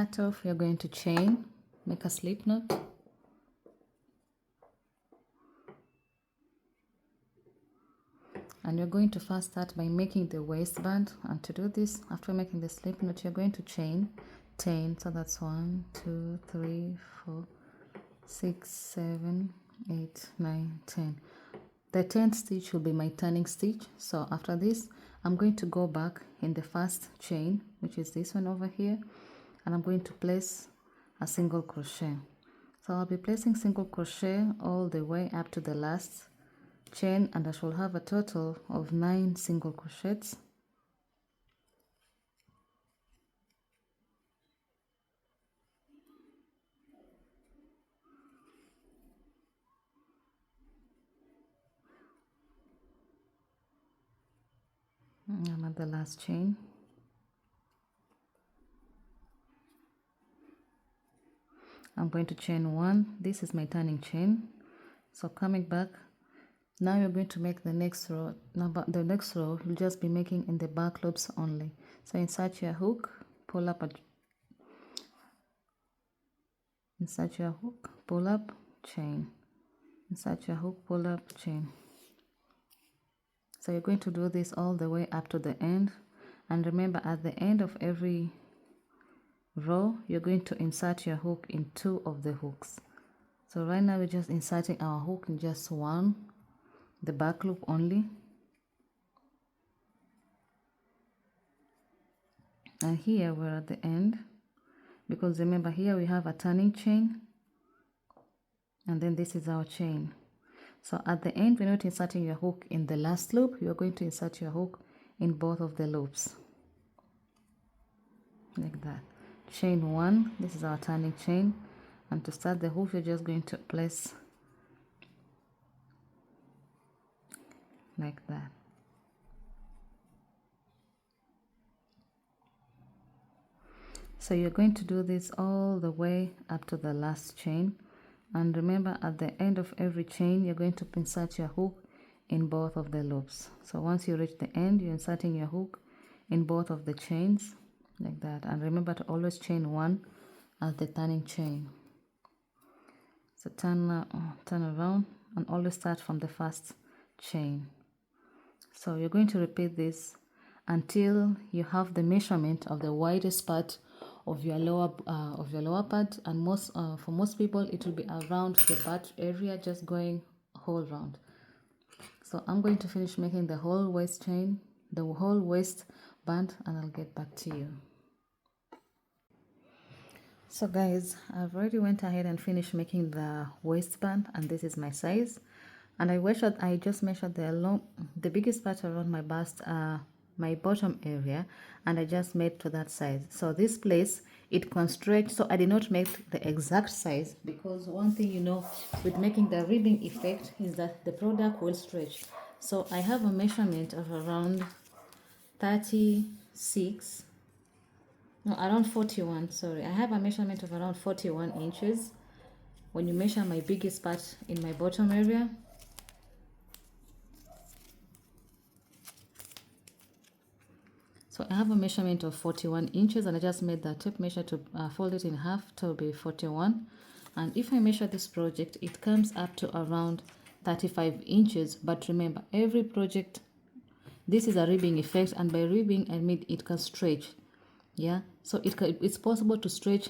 start off, you're going to chain, make a slip knot, and you're going to first start by making the waistband. And to do this, after making the slip knot, you're going to chain 10. So that's 1 2 3 4 6 7 8 9 10. The 10th stitch will be my turning stitch. So after this, I'm going to go back in the first chain, which is this one over here, and I'm going to place a single crochet. So I'll be placing single crochet all the way up to the last chain, and I shall have a total of 9 single crochets. I'm at the last chain. I'm going to chain 1. This is my turning chain. So coming back, now you're going to make the next row. Now the next row you'll just be making in the back loops only. So insert your hook, pull up, insert your hook, pull up, chain, insert your hook, pull up, chain. So you're going to do this all the way up to the end, and remember, at the end of every row you're going to insert your hook in 2 of the hooks. So right now we're just inserting our hook in just one, the back loop only, and here we're at the end, because remember, here we have a turning chain, and then this is our chain. So at the end, we're not inserting your hook in the last loop, you're going to insert your hook in both of the loops, like that. Chain 1, this is our turning chain, and to start the hook, you're just going to place like that. So you're going to do this all the way up to the last chain, and remember, at the end of every chain you're going to insert your hook in both of the loops. So once you reach the end, you're inserting your hook in both of the chains, like that. And remember to always chain 1 at the turning chain. So turn around and always start from the first chain. So you're going to repeat this until you have the measurement of the widest part of your lower part, and for most people it will be around the butt area, just going whole round. So I'm going to finish making the whole waist chain, the whole waist band, and I'll get back to you. So guys, I've already went ahead and finished making the waistband, and this is my size. And I just measured the biggest part around my bust, my bottom area, and I just made to that size. So this place, it can stretch, so I did not make the exact size, because one thing with making the ribbing effect is that the product will stretch. So I have a measurement of around 36, no, around 41, sorry. I have a measurement of around 41 inches when you measure my biggest part in my bottom area. So I have a measurement of 41 inches, and I just made the tape measure to fold it in half to be 41. And if I measure this project, it comes up to around 35 inches. But remember, every project, this is a ribbing effect, and by ribbing I mean it can stretch. Yeah, so it's possible to stretch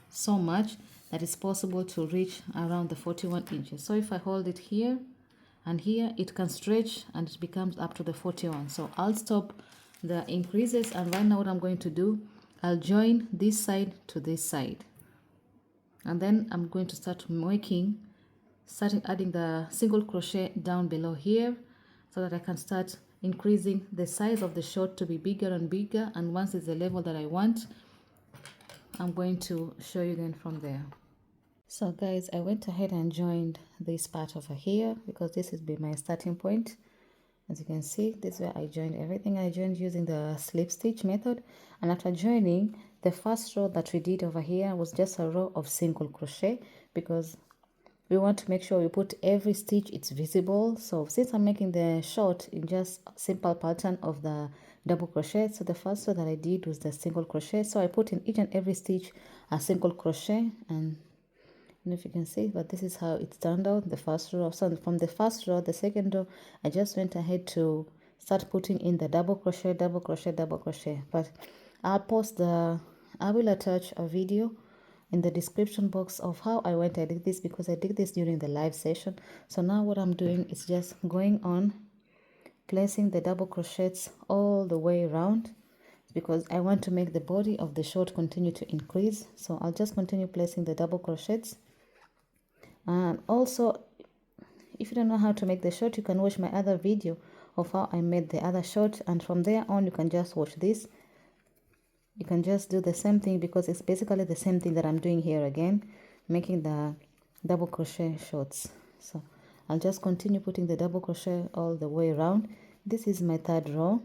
so much that it's possible to reach around the 41 inches. So if I hold it here and here, it can stretch and it becomes up to the 41. So I'll stop the increases, and right now what I'm going to do, I'll join this side to this side, and then I'm going to start adding the single crochet down below here, so that I can start increasing the size of the short to be bigger and bigger, and once it's the level that I want, I'm going to show you then from there. So guys, I went ahead and joined this part over here, because this has been my starting point. As you can see, this is where I joined everything. I joined using the slip stitch method, and after joining, the first row that we did over here was just a row of single crochet, because we want to make sure we put every stitch it's visible. So since I'm making the short in just a simple pattern of the double crochet. So the first row that I did was the single crochet, so I put in each and every stitch a single crochet, and I don't know if you can see, but this is how it turned out, the first row. So from the first row, the second row, I just went ahead to start putting in the double crochet, double crochet, double crochet. But I will attach a video in the description box of how I did this, because I did this during the live session. So now what I'm doing is just going on placing the double crochets all the way around, because I want to make the body of the short continue to increase. So I'll just continue placing the double crochets. And also, if you don't know how to make the short, you can watch my other video of how I made the other short, and from there on you can just watch this. You can just do the same thing, because it's basically the same thing that I'm doing here again, making the double crochet shorts. So I'll just continue putting the double crochet all the way around. This is my third row.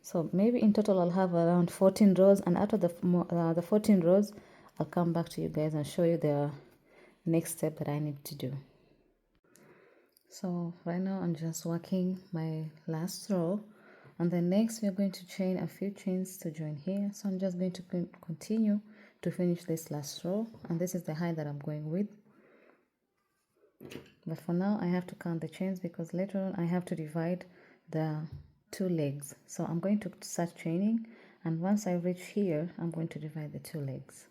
So maybe in total I'll have around 14 rows, and out of the 14 rows, I'll come back to you guys and show you the next step that I need to do. So right now I'm just working my last row, and then next we're going to chain a few chains to join here. So I'm just going to continue to finish this last row, and this is the height that I'm going with. But for now I have to count the chains, because later on I have to divide the two legs. So I'm going to start chaining, and once I reach here I'm going to divide the two legs.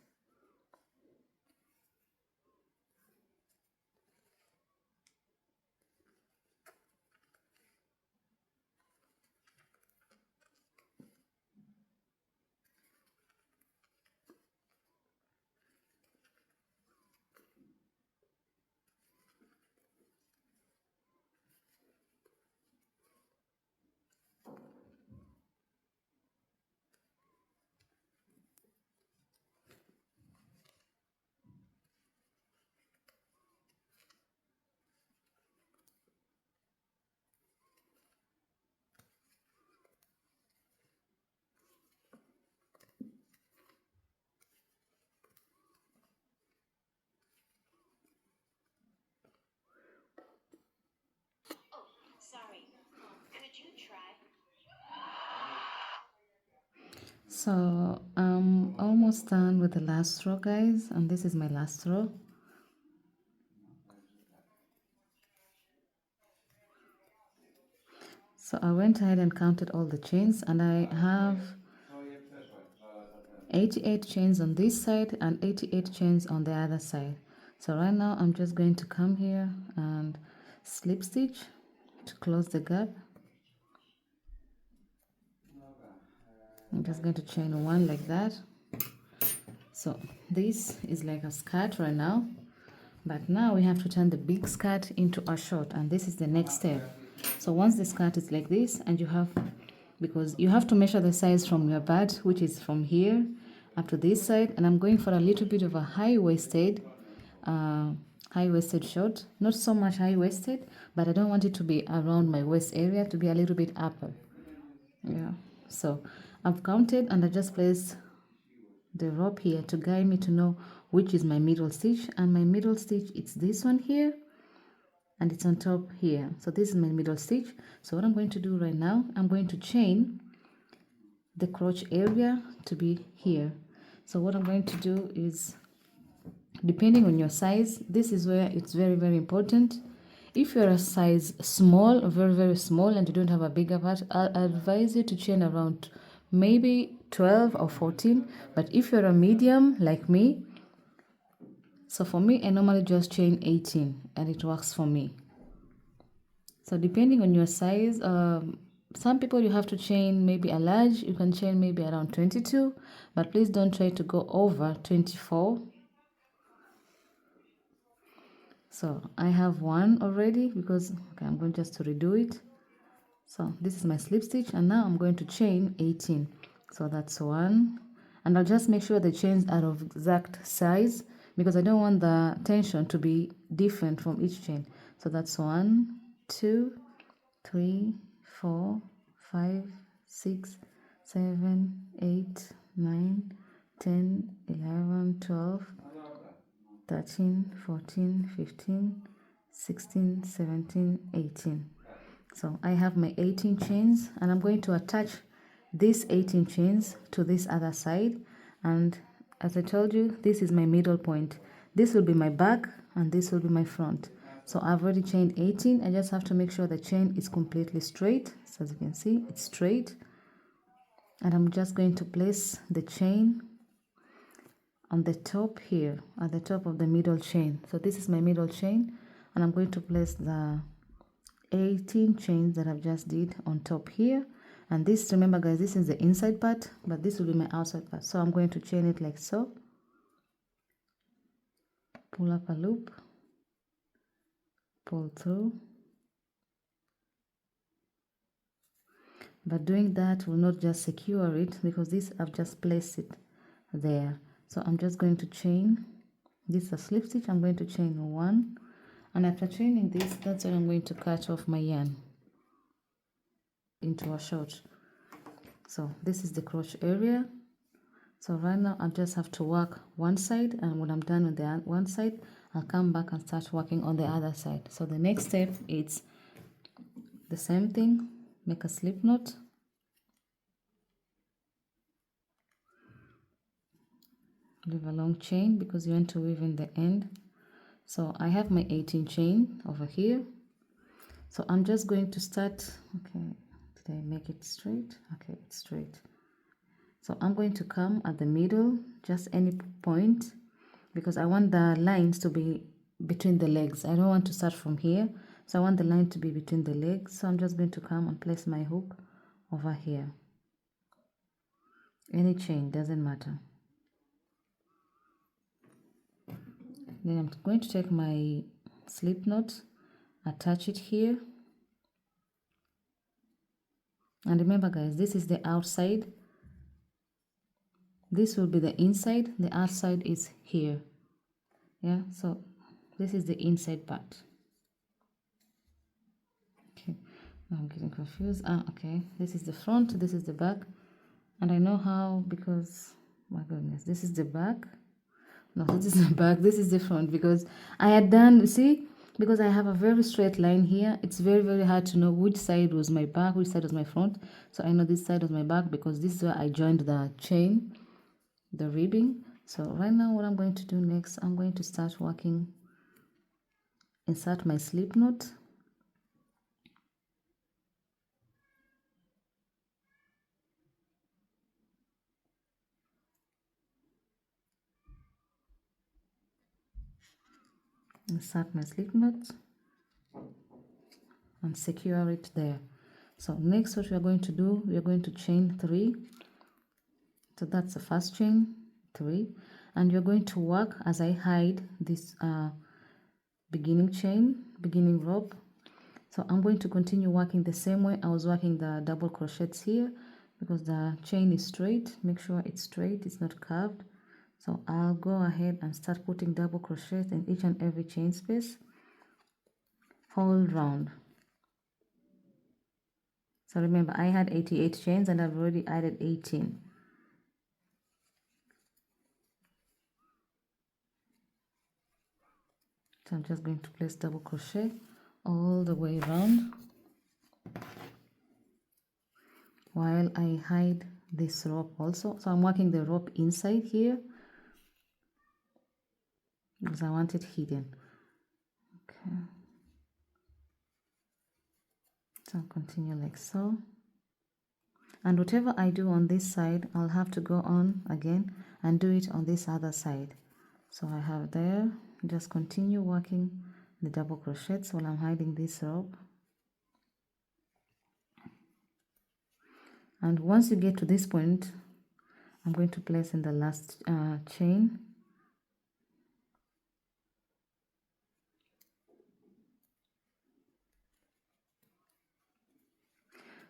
So I'm almost done with the last row, guys, and this is my last row. So I went ahead and counted all the chains, and I have 88 chains on this side and 88 chains on the other side. So right now I'm just going to come here and slip stitch to close the gap. I'm just going to chain one like that. So this is like a skirt right now, but now we have to turn the big skirt into a short, and this is the next step. So once the skirt is like this, and because you have to measure the size from your butt, which is from here up to this side, and I'm going for a little bit of a high-waisted short, not so much high-waisted, but I don't want it to be around my waist area, to be a little bit upper. Yeah, so I've counted, and I just placed the rope here to guide me to know which is my middle stitch, and my middle stitch, it's this one here, and it's on top here. So this is my middle stitch. So what I'm going to do right now, I'm going to chain the crotch area to be here. So what I'm going to do is, depending on your size, this is where it's very, very important. If you're a size small, very, very small, and you don't have a bigger part, I'll advise you to chain around maybe 12 or 14. But if you're a medium like me, so for me, I normally just chain 18, and it works for me. So depending on your size, some people you have to chain maybe a large, you can chain maybe around 22, but please don't try to go over 24. So I have one already, because okay, I'm going just to redo it. So this is my slip stitch, and now I'm going to chain 18. So that's one, and I'll just make sure the chains are of exact size, because I don't want the tension to be different from each chain. So that's 1, 2, 3, 4, 5, 6, 7, 8, 9, 10, 11, 12, 13, 14, 15, 16, 17, 18. So I have my 18 chains, and I'm going to attach these 18 chains to this other side. And as I told you, this is my middle point. This will be my back and this will be my front. So I've already chained 18. I just have to make sure the chain is completely straight. So as you can see, it's straight. And I'm just going to place the chain on the top here, at the top of the middle chain. So this is my middle chain, and I'm going to place the 18 chains that I've just did on top here. And this, remember guys, this is the inside part, but this will be my outside part. So I'm going to chain it like so. Pull up a loop, pull through. But doing that will not just secure it, because this I've just placed it there. So I'm just going to chain. This is a slip stitch. I'm going to chain 1, and after chaining this, that's when I'm going to cut off my yarn into a short. So this is the crotch area. So right now I just have to work one side, and when I'm done with the one side, I'll come back and start working on the other side. So the next step is the same thing. Make a slip knot, leave a long chain because you want to weave in the end. So I have my 18 chain over here. So I'm just going to start. Okay, did I make it straight? Okay, it's straight. So I'm going to come at the middle, just any point, because I want the lines to be between the legs. I don't want to start from here, so I want the line to be between the legs. So I'm just going to come and place my hook over here. Any chain, doesn't matter. Then I'm going to take my slip knot, attach it here. And remember guys, this is the outside. This will be the inside, the outside is here. Yeah, so this is the inside part. Okay, I'm getting confused. Okay, this is the front, this is the back. And I know how, because, my goodness, this is the back. No, this is the back, this is the front, because I had done, see, because I have a very straight line here, it's very, very hard to know which side was my back, which side was my front. So I know this side was my back because this is where I joined the chain, the ribbing. So right now what I'm going to do next, I'm going to start working, insert my slip knot, insert my slip knot and secure it there. So next what we are going to do, we are going to chain 3. So that's the first chain, 3, and you're going to work as I hide this beginning chain, beginning rope. So I'm going to continue working the same way I was working the double crochets here, because the chain is straight. Make sure it's straight, it's not curved. So I'll go ahead and start putting double crochets in each and every chain space, whole round. So remember, I had 88 chains and I've already added 18. So I'm just going to place double crochet all the way around while I hide this rope also. So I'm working the rope inside here because I want it hidden. Okay. So I'll continue like so. And whatever I do on this side, I'll have to go on again and do it on this other side. So I have there, just continue working the double crochets while I'm hiding this rope. And once you get to this point, I'm going to place in the last chain.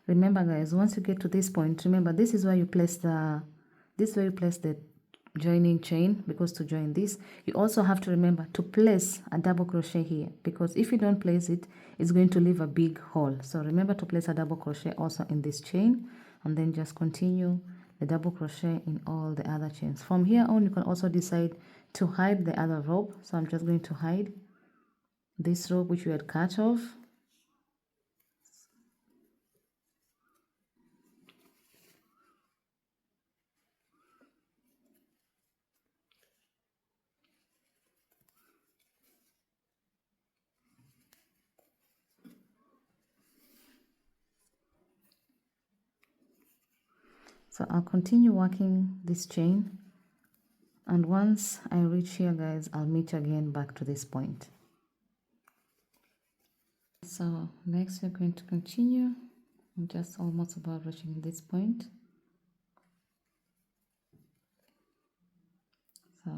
Remember guys, once you get to this point, remember this is where you place the joining chain, because to join this you also have to remember to place a double crochet here, because if you don't place it, it's going to leave a big hole. So remember to place a double crochet also in this chain, and then just continue the double crochet in all the other chains. From here on, you can also decide to hide the other rope. So I'm just going to hide this rope which we had cut off. So I'll continue working this chain, and once I reach here, guys, I'll meet you again back to this point. So next we're going to continue. I'm just almost about reaching this point. So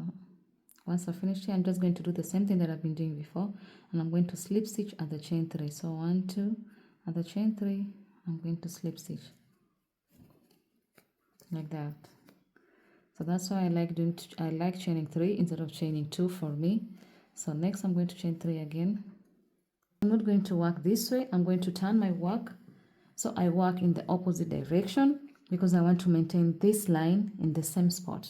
once I finish here, I'm just going to do the same thing that I've been doing before, and I'm going to slip stitch at the chain 3. So 1, 2, at the chain 3, I'm going to slip stitch like that. So that's why I like chaining 3 instead of chaining 2 for me. So next I'm going to chain 3 again. I'm not going to work this way. I'm going to turn my work so I work in the opposite direction because I want to maintain this line in the same spot.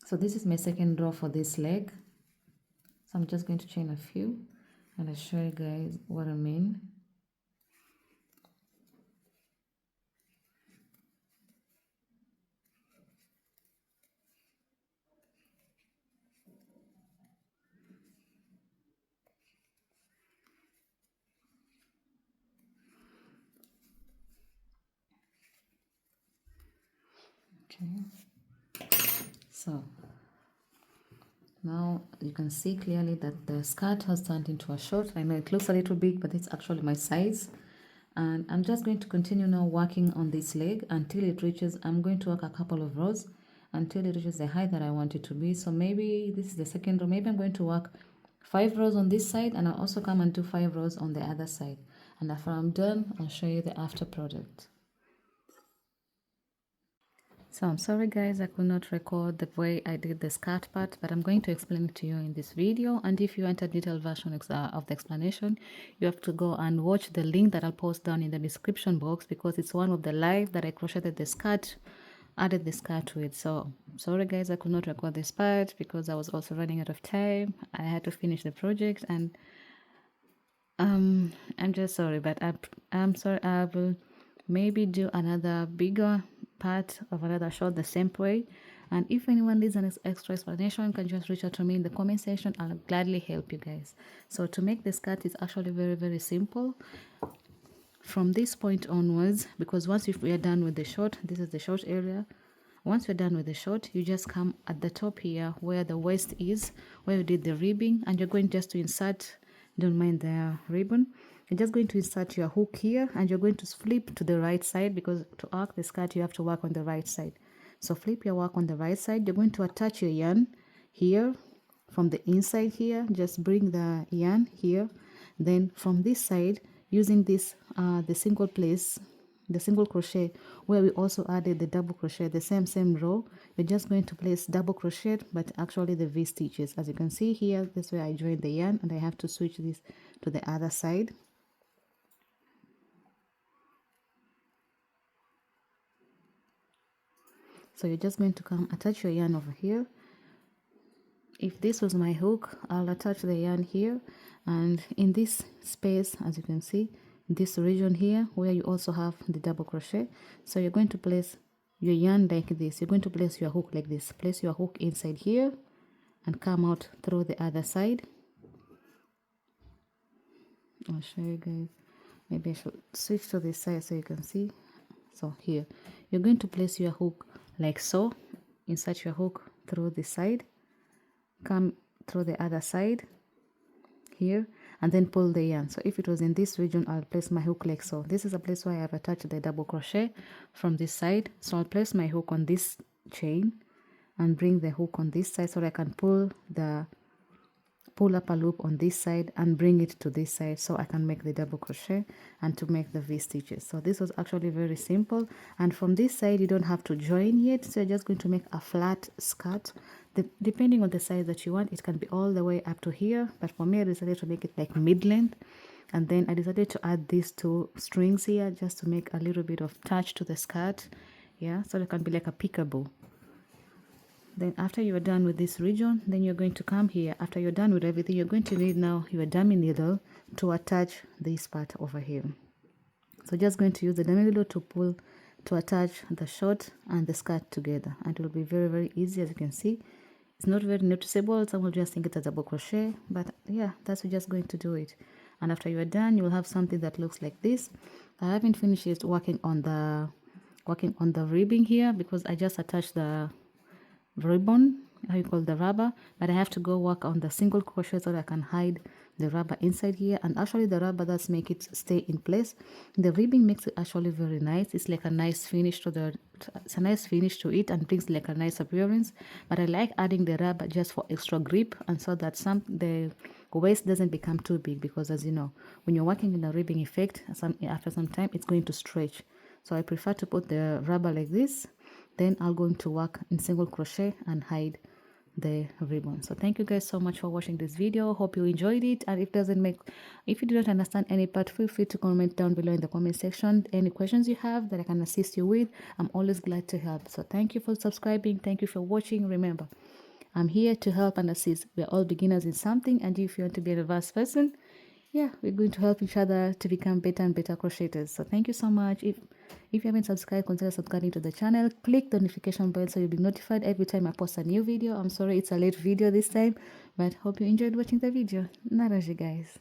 So this is my second row for this leg. So I'm just going to chain a few and I'll show you guys what I mean. Okay, so now you can see clearly that the skirt has turned into a short. I know it looks a little big, but it's actually my size. And I'm just going to continue now working on this leg until it reaches, I'm going to work a couple of rows until it reaches the height that I want it to be. So maybe this is the second row. Maybe I'm going to work 5 rows on this side, and I'll also come and do 5 rows on the other side. And after I'm done, I'll show you the after product. So I'm sorry guys, I could not record the way I did the skirt part, but I'm going to explain it to you in this video. And if you want a detailed version of the explanation, you have to go and watch the link that I'll post down in the description box, because it's one of the live that I crocheted the skirt, added the skirt with. So sorry guys, I could not record this part because I was also running out of time. I had to finish the project, and I'm just sorry, but I'm sorry. I will maybe do another bigger part of another shot the same way. And if anyone needs an extra explanation, you can just reach out to me in the comment section. I'll gladly help you guys. So to make the skirt is actually very simple from this point onwards, because once we are done with the short, this is the short area. Once you're done with the short, you just come at the top here where the waist is, where you did the ribbing, and you're going just to insert, don't mind the ribbon, you're just going to insert your hook here, and you're going to flip to the right side, because to arc the skirt you have to work on the right side. So flip your work on the right side. You're going to attach your yarn here from the inside here, just bring the yarn here, then from this side using this the single crochet where we also added the double crochet, the same row, you're just going to place double crochet, but actually the V stitches. As you can see here, this way I joined the yarn, and I have to switch this to the other side. So you're just going to come attach your yarn over here. If this was my hook, I'll attach the yarn here, and in this space, as you can see, this region here where you also have the double crochet, so you're going to place your yarn like this. You're going to place your hook like this. Place your hook inside here and come out through the other side. I'll show you guys. Maybe I should switch to this side so you can see. So here you're going to place your hook like so. Insert your hook through this side, come through the other side here, and then pull the yarn. So if it was in this region, I'll place my hook like so. This is a place where I have attached the double crochet from this side, so I'll place my hook on this chain and bring the hook on this side so I can pull up a loop on this side and bring it to this side so I can make the double crochet and to make the V stitches. So this was actually very simple, and from this side you don't have to join yet, so you're just going to make a flat skirt. Depending on the size that you want, it can be all the way up to here, but for me I decided to make it like mid-length, and then I decided to add these 2 strings here just to make a little bit of touch to the skirt, yeah, so it can be like a peekaboo. Then after you are done with this region, then you're going to come here. After you're done with everything, you're going to need now your dummy needle to attach this part over here. So just going to use the dummy needle to attach the short and the skirt together, and it will be very easy. As you can see, it's not very noticeable. Some will just think it's a double crochet, but yeah, that's just going to do it. and after you are done, you will have something that looks like this. I haven't finished yet working on the ribbing here because I just attached the ribbon, how you call the rubber, but I have to go work on the single crochet so that I can hide the rubber inside here. And actually the rubber does make it stay in place. The ribbing makes it actually very nice. It's like a nice finish to it and brings like a nice appearance. But I like adding the rubber just for extra grip and so that the waist doesn't become too big, because as you know, when you're working in the ribbing effect, after some time it's going to stretch. So I prefer to put the rubber like this, then I'll go into work in single crochet and hide the ribbon. So thank you guys so much for watching this video. Hope you enjoyed it, and if you didn't understand any part, feel free to comment down below in the comment section any questions you have that I can assist you with. I'm always glad to help. So thank you for subscribing, thank you for watching. Remember, I'm here to help and assist. We're all beginners in something, and if you want to be an advanced person, yeah, we're going to help each other to become better and better crocheters. So thank you so much. If you haven't subscribed, consider subscribing to the channel. Click the notification bell so you'll be notified every time I post a new video. I'm sorry it's a late video this time, but hope you enjoyed watching the video. Naraji guys.